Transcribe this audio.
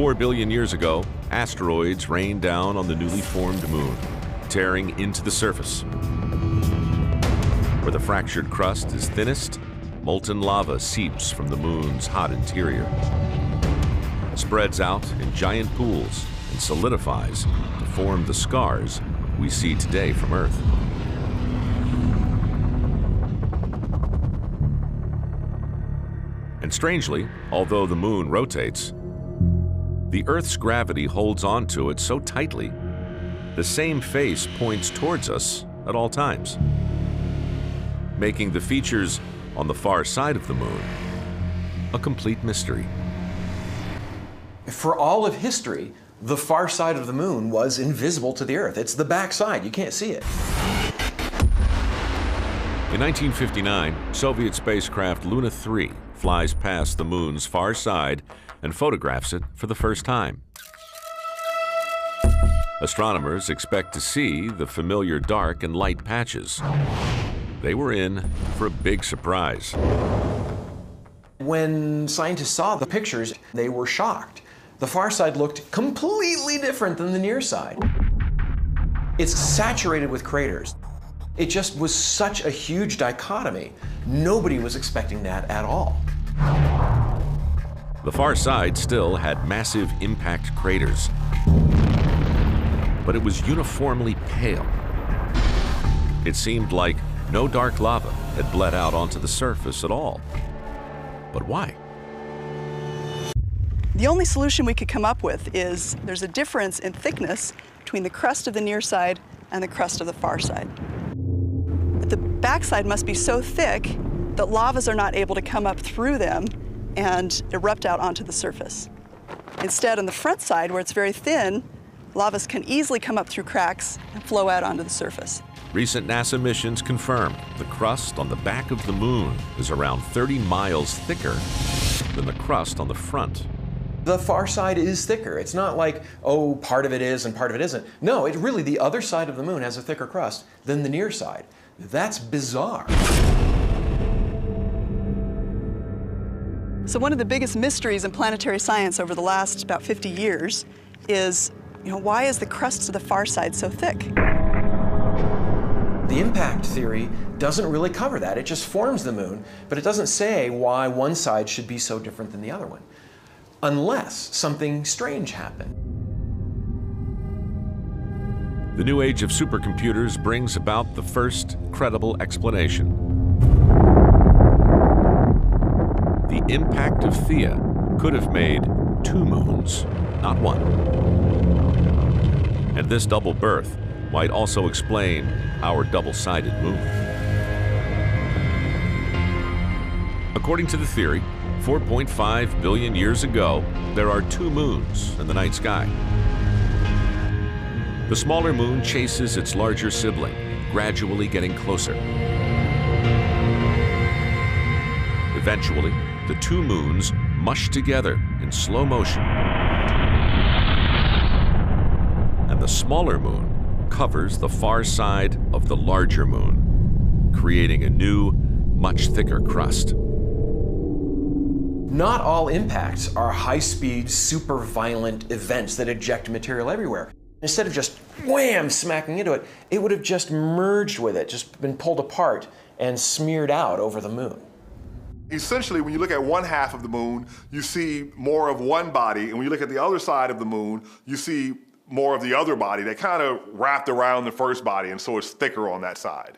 4 billion years ago, asteroids rained down on the newly formed moon, tearing into the surface. Where the fractured crust is thinnest, molten lava seeps from the moon's hot interior, spreads out in giant pools, and solidifies to form the scars we see today from Earth. And strangely, although the moon rotates, the Earth's gravity holds onto it so tightly, the same face points towards us at all times, making the features on the far side of the moon a complete mystery. For all of history, the far side of the moon was invisible to the Earth. It's the back side. You can't see it. In 1959, Soviet spacecraft Luna 3 flies past the moon's far side and photographs it for the first time. Astronomers expect to see the familiar dark and light patches. They were in for a big surprise. When scientists saw the pictures, they were shocked. The far side looked completely different than the near side. It's saturated with craters. It just was such a huge dichotomy. Nobody was expecting that at all. The far side still had massive impact craters, but it was uniformly pale. It seemed like no dark lava had bled out onto the surface at all. But why? The only solution we could come up with is there's a difference in thickness between the crust of the near side and the crust of the far side. But the backside must be so thick that lavas are not able to come up through them and erupt out onto the surface. Instead, on the front side, where it's very thin, lavas can easily come up through cracks and flow out onto the surface. Recent NASA missions confirm the crust on the back of the moon is around 30 miles thicker than the crust on the front. The far side is thicker. It's not like, oh, part of it is and part of it isn't. No, it really, the other side of the moon has a thicker crust than the near side. That's bizarre. So one of the biggest mysteries in planetary science over the last about 50 years is, why is the crust of the far side so thick? The impact theory doesn't really cover that. It just forms the moon, but it doesn't say why one side should be so different than the other one, unless something strange happened. The new age of supercomputers brings about the first credible explanation. The impact of Theia could have made two moons, not one. And this double birth might also explain our double-sided moon. According to the theory, 4.5 billion years ago, there are two moons in the night sky. The smaller moon chases its larger sibling, gradually getting closer. Eventually, the two moons mush together in slow motion. And the smaller moon covers the far side of the larger moon, creating a new, much thicker crust. Not all impacts are high-speed, super violent events that eject material everywhere. Instead of just wham, smacking into it, it would have just merged with it, just been pulled apart and smeared out over the moon. Essentially, when you look at one half of the moon, you see more of one body, and when you look at the other side of the moon, you see more of the other body that kind of wrapped around the first body, and so it's thicker on that side.